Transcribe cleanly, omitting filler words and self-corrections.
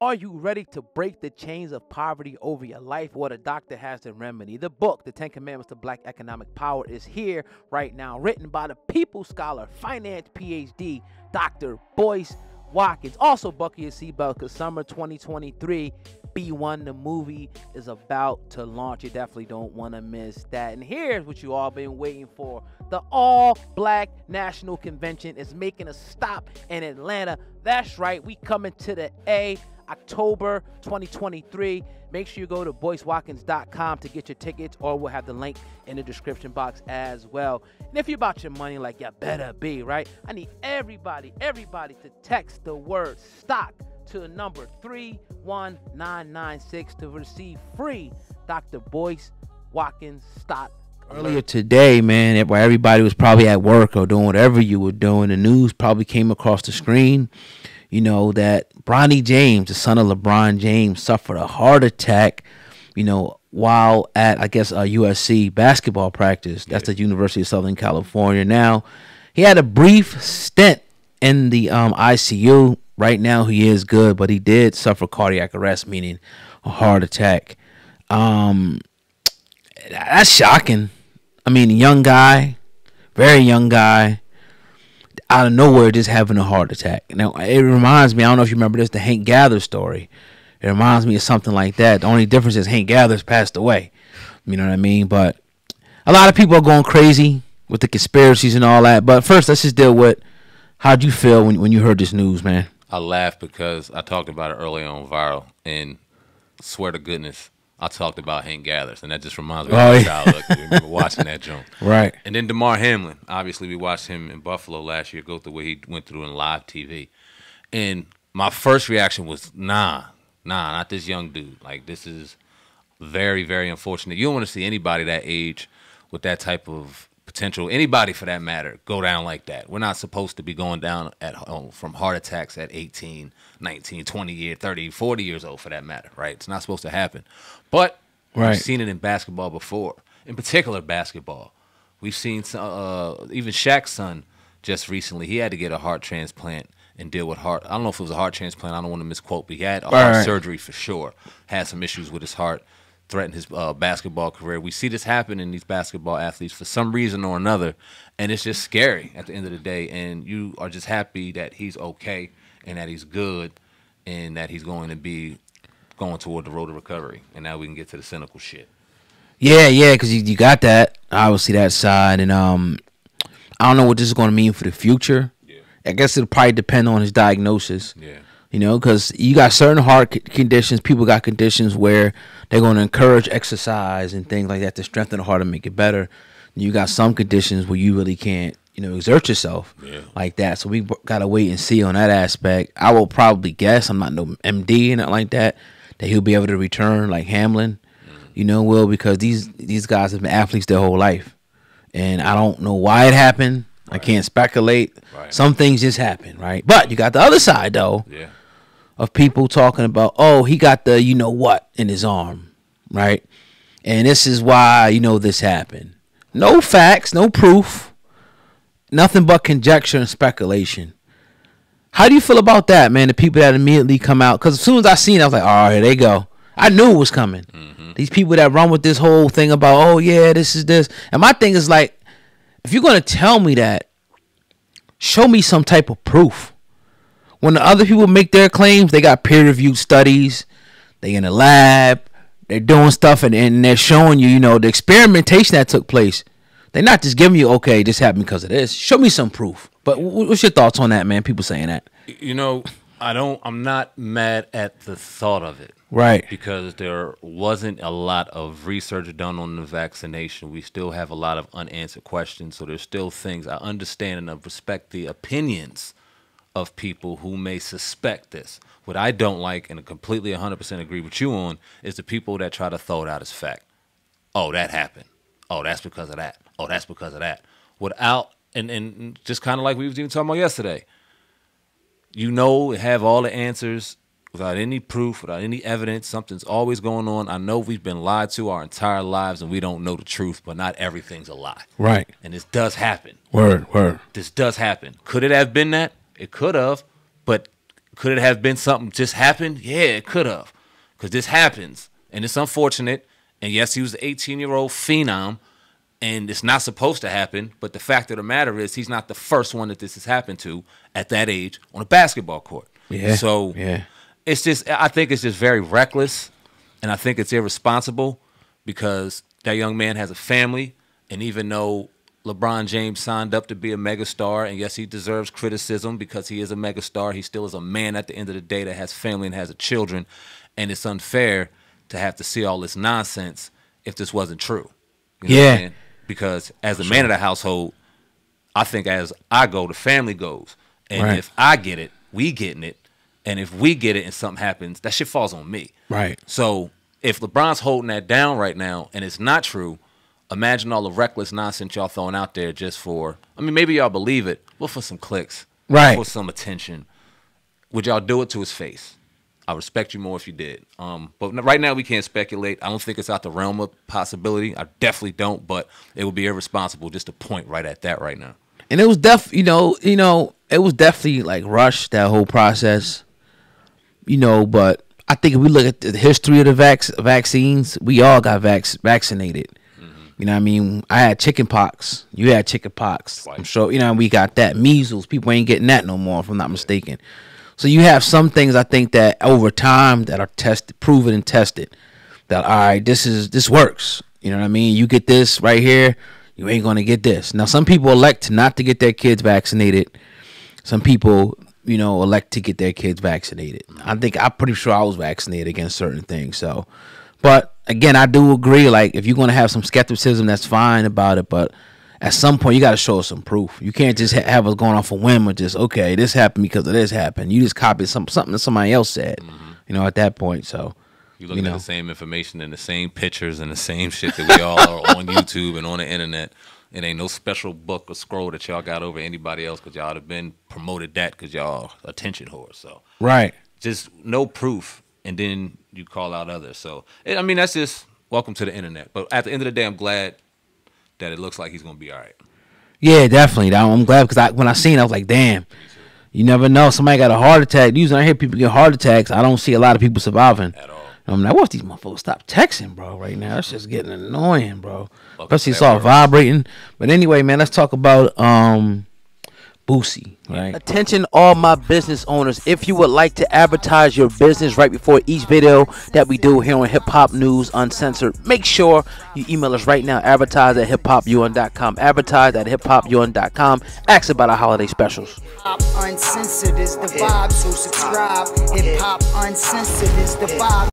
Are you ready to break the chains of poverty over your life? Well, the doctor has the remedy. The book, The 10 Commandments to Black Economic Power, is here right now, written by the People Scholar, finance PhD, Dr. Boyce Watkins. Also, buckle your seatbelt because summer 2023, B1, the movie, is about to launch. You definitely don't want to miss that. And here's what you all been waiting for. The All-Black National Convention is making a stop in Atlanta. That's right. We coming to the A. October 2023. Make sure you go to boycewatkins.com to get your tickets, or we'll have the link in the description box as well. And if you're about your money, like you better be, right? I need everybody to text the word stock to the number 31996 to receive free Dr. Boyce Watkins stock. Earlier today, man, while everybody was probably at work or doing whatever you were doing, the news probably came across the screen, you know, that Bronny James, the son of Lebron James, suffered a heart attack, you know, while at, I guess, a USC basketball practice. That's the University of Southern California. Now, he had a brief stint in the ICU. Right now, he is good, but he did suffer cardiac arrest, meaning a heart attack. That's shocking. I mean, a young guy, very young guy, out of nowhere just having a heart attack. Now, it reminds me, I don't know if you remember this, the Hank Gathers story. It reminds me of something like that. The only difference is Hank Gathers passed away. You know what I mean? But a lot of people are going crazy with the conspiracies and all that. But first, let's just deal with, how'd you feel when you heard this news, man? I laughed because I talked about it earlier on Viral, and swear to goodness, I talked about Hank Gathers, and that just reminds me of my childhood. I remember watching that joint. Right. And then DeMar Hamlin. Obviously, we watched him in Buffalo last year go through what he went through in live TV. And my first reaction was, nah, not this young dude. Like, this is very, very unfortunate. You don't want to see anybody that age with that type of potential, anybody for that matter, go down like that. We're not supposed to be going down at home from heart attacks at 18, 19, 20 years, 30, 40 years old for that matter, right? It's not supposed to happen. But we've seen it in basketball before, in particular basketball. We've seen even Shaq's son just recently. He had to get a heart transplant and deal with heart. I don't know if it was a heart transplant. I don't want to misquote, but he had a heart surgery for sure. Had some issues with his heart, threatened his basketball career. We see this happen in these basketball athletes for some reason or another, and it's just scary at the end of the day. And you are just happy that he's okay and that he's good and that he's going to be going toward the road to recovery. And now we can get to the cynical shit. Yeah, because you got that, obviously, that side. And I don't know what this is going to mean for the future. Yeah. I guess it'll probably depend on his diagnosis. Yeah. You know, because you got certain heart conditions. People got conditions where they're going to encourage exercise and things like that to strengthen the heart and make it better. And you got some conditions where you really can't, you know, exert yourself like that. So we got to wait and see on that aspect. I will probably guess, I'm not no MD and nothing like that he'll be able to return like Hamlin, you know, Will, because these guys have been athletes their whole life. And I don't know why it happened. Right. I can't speculate. Right. Some things just happen, right? But you got the other side, though. Yeah. Of people talking about, oh, he got the you know what in his arm, right? And this is why, you know, this happened. No facts, no proof, nothing but conjecture and speculation. How do you feel about that, man? The people that immediately come out, because as soon as I seen it, I was like, oh, here they go. I knew it was coming. Mm-hmm. These people that run with this whole thing about, oh, yeah, this is this. And my thing is like, if you're going to tell me that, show me some type of proof. When the other people make their claims, they got peer-reviewed studies. They in the lab. They're doing stuff, and they're showing you, you know, the experimentation that took place. They're not just giving you, okay, this happened because of this. Show me some proof. But what's your thoughts on that, man? People saying that. You know, I'm not mad at the thought of it. Right. Because there wasn't a lot of research done on the vaccination. We still have a lot of unanswered questions. So there's still things. I understand and I respect the opinions of people who may suspect this. What I don't like, and I completely 100% agree with you on, is the people that try to throw it out as fact. Oh, that happened. Oh, that's because of that. Oh, that's because of that. Without, and just kind of like we was even talking about yesterday, you know, have all the answers without any proof, without any evidence. Something's always going on. I know we've been lied to our entire lives and we don't know the truth, but not everything's a lie. Right. And this does happen. Word. This does happen. Could it have been that? It could have, but Could it have been something just happened? Yeah, it could have. Because this happens. And it's unfortunate. And yes, he was an 18-year-old phenom. And it's not supposed to happen. But the fact of the matter is he's not the first one that this has happened to at that age on a basketball court. Yeah. So it's just, I think it's just very reckless. And I think it's irresponsible because that young man has a family. And even though LeBron James signed up to be a megastar, and yes, he deserves criticism because he is a megastar, he still is a man at the end of the day that has family and has children, and it's unfair to have to see all this nonsense if this wasn't true. You know what I'm saying? Because as the man of the household, I think as I go, the family goes. And if I get it, we getting it. And if we get it and something happens, that shit falls on me. Right. So if LeBron's holding that down right now and it's not true, imagine all the reckless nonsense y'all throwing out there just for, I mean, maybe y'all believe it, but for some clicks, for some attention. Would y'all do it to his face? I respect you more if you did. But right now we can't speculate. I don't think it's out the realm of possibility. I definitely don't, but it would be irresponsible just to point right at that right now. And it was it was definitely like rushed, that whole process. But I think if we look at the history of the vaccines, we all got vaccinated. You know what I mean? I had chicken pox. You had chicken pox. I'm sure, we got that. Measles. People ain't getting that no more, if I'm not mistaken. So you have some things, I think, that over time that are proven and tested. That, all right, this works. You know what I mean? You get this right here, you ain't going to get this. Now, some people elect not to get their kids vaccinated. Some people, elect to get their kids vaccinated. I'm pretty sure I was vaccinated against certain things. So, but again, I do agree. Like, if you're going to have some skepticism, that's fine about it. But at some point, you got to show us some proof. You can't just have us going off a whim or just, okay, this happened because of this happened. You just copied something that somebody else said, at that point. So, you looking at the same information and the same pictures and the same shit that we all are on YouTube and on the internet. It ain't no special book or scroll that y'all got over anybody else because y'all have been promoted that because y'all attention whores. So, just no proof. And then you call out others. So, that's just welcome to the internet. But at the end of the day, I'm glad that it looks like he's going to be all right. Yeah, definitely. I'm glad because when I seen it, I was like, damn, you never know. Somebody got a heart attack. Usually I hear people get heart attacks. I don't see a lot of people surviving. At all. I'm like, what's these motherfuckers? Stop texting, bro, right now. It's just getting annoying, bro. Especially it's all vibrating. But anyway, man, let's talk about Boosie, right? Attention all my business owners. If you would like to advertise your business right before each video that we do here on Hip Hop News Uncensored, make sure you email us right now. Advertise@hiphopun.com. Advertise@hiphopun.com. Ask about our holiday specials. Uncensored is the vibe, so subscribe. Hip Hop Uncensored is the vibe.